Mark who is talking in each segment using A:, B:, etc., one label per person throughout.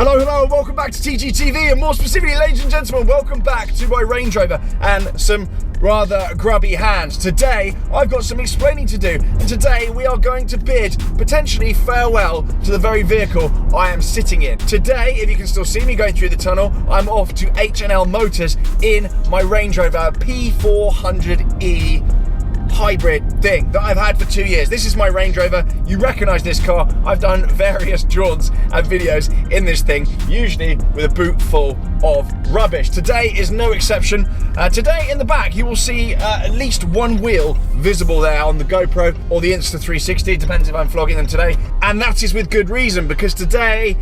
A: Hello, welcome back to TGTV, and more specifically, ladies and gentlemen, welcome back to my Range Rover and some rather grubby hands. Today, I've got some explaining to do, and today we are going to bid potentially farewell to the very vehicle I am sitting in. Today, if you can still see me going through the tunnel, I'm off to H&L Motors in my Range Rover P400e hybrid thing that I've had for 2 years. This is my Range Rover. You recognise this car. I've done various jaunts and videos in this thing, usually with a boot full of rubbish. Today is no exception. Today in the back you will see at least one wheel visible there on the GoPro or the Insta360. It depends if I'm vlogging them today. And that is with good reason, because today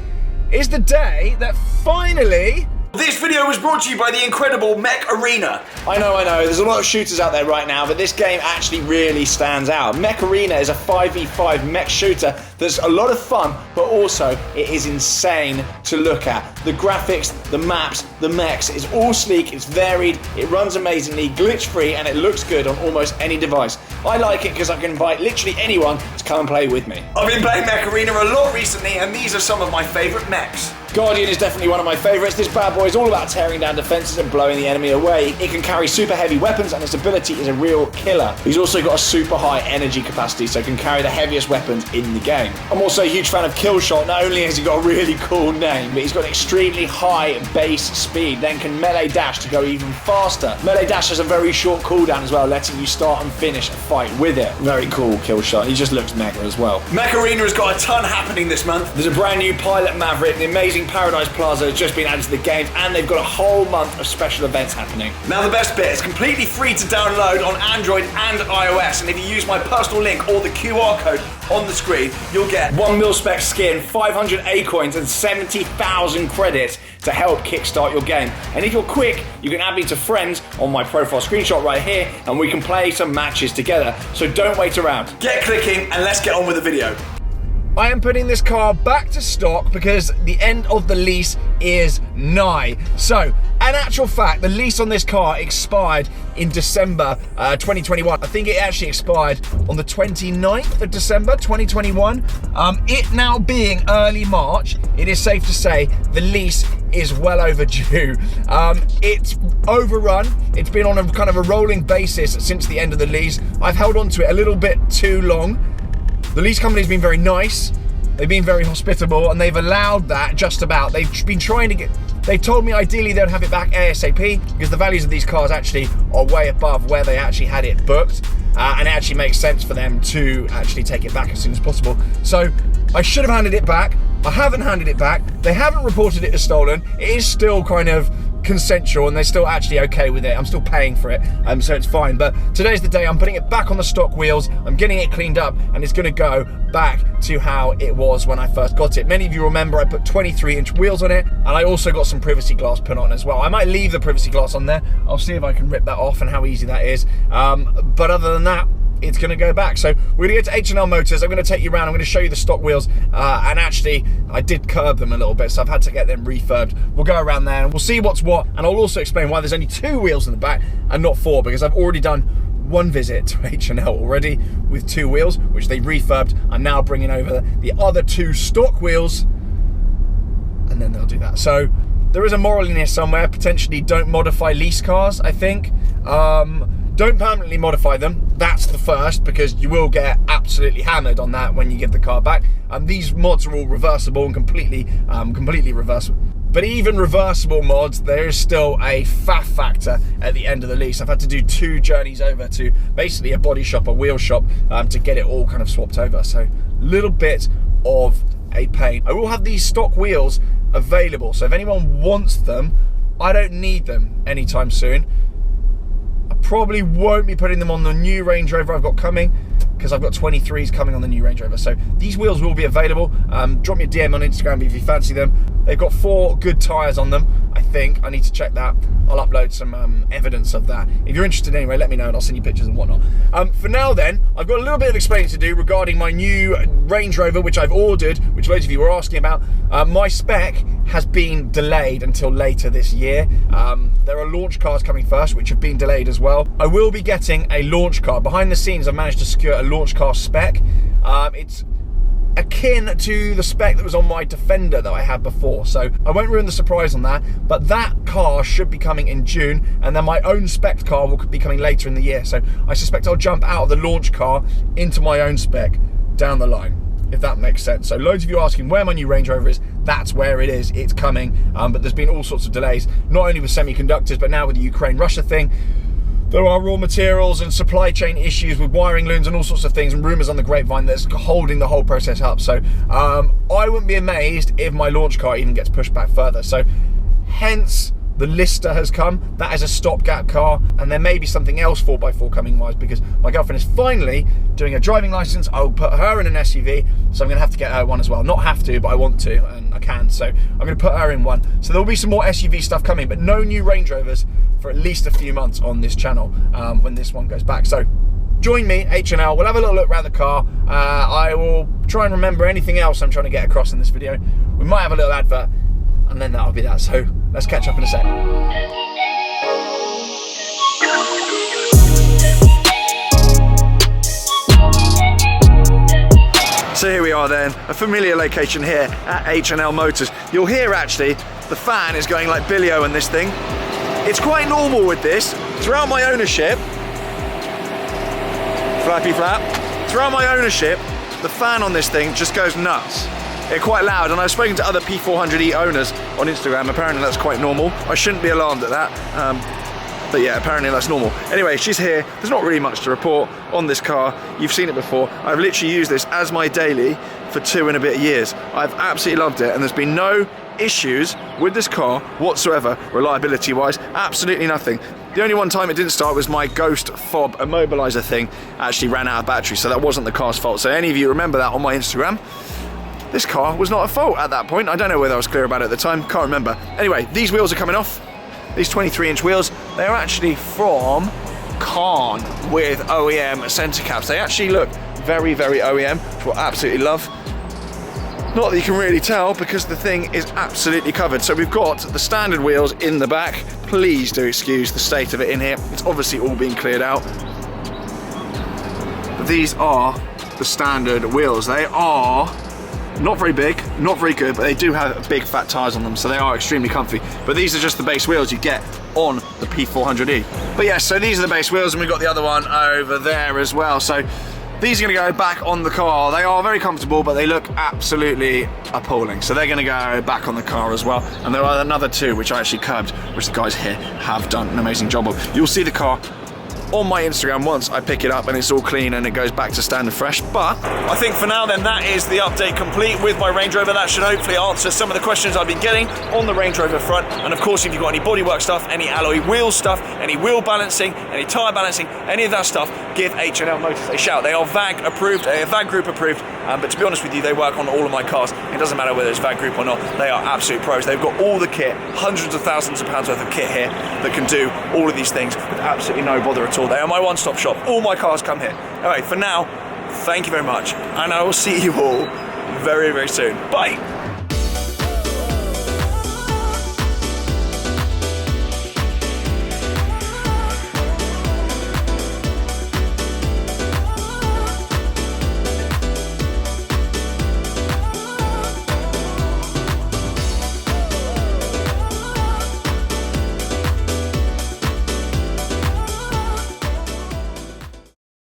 A: is the day that finally...
B: This video was brought to you by the incredible Mech Arena. I know, there's a lot of shooters out there right now, but this game actually really stands out. Mech Arena is a 5v5 mech shooter that's a lot of fun, but also it is insane to look at. The graphics, the maps, the mechs, it's all sleek, it's varied, it runs amazingly, glitch-free, and it looks good on almost any device. I like it because I can invite literally anyone to come and play with me. I've been playing Mech Arena a lot recently, and these are some of my favourite mechs. Guardian is definitely one of my favourites. This bad boy is all about tearing down defences and blowing the enemy away. It can carry super heavy weapons, and its ability is a real killer. He's also got a super high energy capacity, so it can carry the heaviest weapons in the game. I'm also a huge fan of Killshot. Not only has he got a really cool name, but he's got extremely high base speed, then can melee dash to go even faster. Melee dash has a very short cooldown as well, letting you start and finish a fight with it. Very cool Killshot. He just looks mega as well. Mech Arena has got a ton happening this month. There's a brand new Pilot Maverick, the amazing Paradise Plaza has just been added to the games, and they've got a whole month of special events happening. Now the best bit, it's completely free to download on Android and iOS, and if you use my personal link or the QR code on the screen, you'll get 1 mil-spec skin, 500 A coins, and 70,000 credits to help kickstart your game. And if you're quick, you can add me to friends on my profile screenshot right here, and we can play some matches together. So don't wait around. Get clicking, and let's get on with the video.
A: I am putting this car back to stock because the end of the lease is nigh. So, in actual fact, the lease on this car expired in December 2021. I think it actually expired on the 29th of December 2021. It now being early March, it is safe to say the lease is well overdue. It's overrun. It's been on a kind of a rolling basis since the end of the lease. I've held on to it a little bit too long. The lease company's been very nice, they've been very hospitable, and they've allowed that just about. They've been trying to get, they told me ideally they'd have it back ASAP, because the values of these cars actually are way above where they actually had it booked, and it actually makes sense for them to actually take it back as soon as possible. So I should have handed it back. I haven't handed it back. They haven't reported it as stolen. It is still kind of consensual, and they're still actually okay with it. I'm still paying for it, so it's fine. But today's the day. I'm putting it back on the stock wheels. I'm getting it cleaned up, and it's going to go back to how it was when I first got it. Many of you remember I put 23-inch wheels on it, and I also got some privacy glass put on as well. I might leave the privacy glass on there. I'll see if I can rip that off and how easy that is. But other than that, it's going to go back. So we're going to go to H&L Motors. I'm going to take you around. I'm going to show you the stock wheels. And actually, I did curb them a little bit, so I've had to get them refurbed. We'll go around there and we'll see what's what. And I'll also explain why there's only 2 wheels in the back and not 4, because I've already done one visit to H&L already with 2 wheels, which they refurbed. I'm now bringing over the other 2 stock wheels, and then they'll do that. So there is a moral in here somewhere. Potentially don't modify lease cars, I think. Don't permanently modify them. That's the first, because you will get absolutely hammered on that when you give the car back. These mods are all reversible and completely reversible. But even reversible mods, there is still a faff factor at the end of the lease. I've had to do 2 journeys over to basically a body shop, a wheel shop, to get it all kind of swapped over. So a little bit of a pain. I will have these stock wheels available, so if anyone wants them, I don't need them anytime soon. Probably won't be putting them on the new Range Rover I've got coming, because I've got 23s coming on the new Range Rover. So these wheels will be available. Drop me a DM on Instagram if you fancy them. They've got 4 good tyres on them, I think. I need to check that. I'll upload some evidence of that. If you're interested anyway, let me know and I'll send you pictures and whatnot. For now then, I've got a little bit of explaining to do regarding my new Range Rover, which I've ordered, which loads of you were asking about. My spec has been delayed until later this year. There are launch cars coming first, which have been delayed as well. I will be getting a launch car. Behind the scenes, I've managed to secure a launch car spec. It's akin to the spec that was on my Defender that I had before. So I won't ruin the surprise on that, but that car should be coming in June, and then my own spec car will be coming later in the year. So I suspect I'll jump out of the launch car into my own spec down the line, if that makes sense. So loads of you asking where my new Range Rover is. That's where it is. It's coming, but there's been all sorts of delays, not only with semiconductors, but now with the Ukraine-Russia thing. There are raw materials and supply chain issues with wiring looms and all sorts of things, and rumours on the grapevine that's holding the whole process up. So I wouldn't be amazed if my launch car even gets pushed back further. So hence the Lister has come. That is a stopgap car, and there may be something else 4x4 coming wise, because my girlfriend is finally doing a driving licence. I'll put her in an SUV, so I'm going to have to get her one as well. Not have to, but I want to, and I can. So I'm going to put her in one. So there will be some more SUV stuff coming, but no new Range Rovers for at least a few months on this channel when this one goes back. So join me, H&L. We'll have a little look around the car. I will try and remember anything else I'm trying to get across in this video. We might have a little advert, and then that'll be that. So let's catch up in a sec. So here we are then, a familiar location here at H&L Motors. You'll hear actually, the fan is going like Billy-O in this thing. It's quite normal with this. Throughout my ownership, flappy flap, throughout my ownership, the fan on this thing just goes nuts. It's quite loud, and I've spoken to other P400e owners on Instagram. Apparently that's quite normal. I shouldn't be alarmed at that, but yeah, apparently that's normal. Anyway, she's here. There's not really much to report on this car. You've seen it before. I've literally used this as my daily for 2 and a bit years. I've absolutely loved it, and there's been no issues with this car whatsoever, reliability wise, absolutely nothing. The only one time it didn't start was my Ghost fob immobilizer thing actually ran out of battery, so that wasn't the car's fault. So any of you remember that on my Instagram, this car was not at fault at that point. I don't know whether I was clear about it at the time, can't remember. Anyway, these wheels are coming off, these 23-inch wheels. They're actually from Kahn with OEM center caps. They actually look very, very OEM, which we'll absolutely love. Not that you can really tell, because the thing is absolutely covered. So we've got the standard wheels in the back. Please do excuse the state of it in here. It's obviously all being cleared out. But these are the standard wheels. They are not very big, not very good, but they do have big fat tyres on them, so they are extremely comfy. But these are just the base wheels you get on the P400e. But yeah, so these are the base wheels, and we've got the other one over there as well. So these are going to go back on the car. They are very comfortable, but they look absolutely appalling. So they're going to go back on the car as well. And there are another 2 which I actually curbed, which the guys here have done an amazing job of. You'll see the car on my Instagram once I pick it up and it's all clean and it goes back to standard fresh. But I think for now then, that is the update complete with my Range Rover. That should hopefully answer some of the questions I've been getting on the Range Rover front. And of course, if you've got any bodywork stuff, any alloy wheel stuff, any wheel balancing, any tyre balancing, any of that stuff, give H&L Motors a shout. They are VAG approved, VAG Group approved, but to be honest with you, they work on all of my cars. It doesn't matter whether it's VAG Group or not. They are absolute pros. They've got all the kit, hundreds of thousands of pounds worth of kit here that can do all of these things with absolutely no bother at all. They are my one-stop shop. All my cars come here. Anyway, for now, thank you very much, and I will see you all very, very soon. Bye.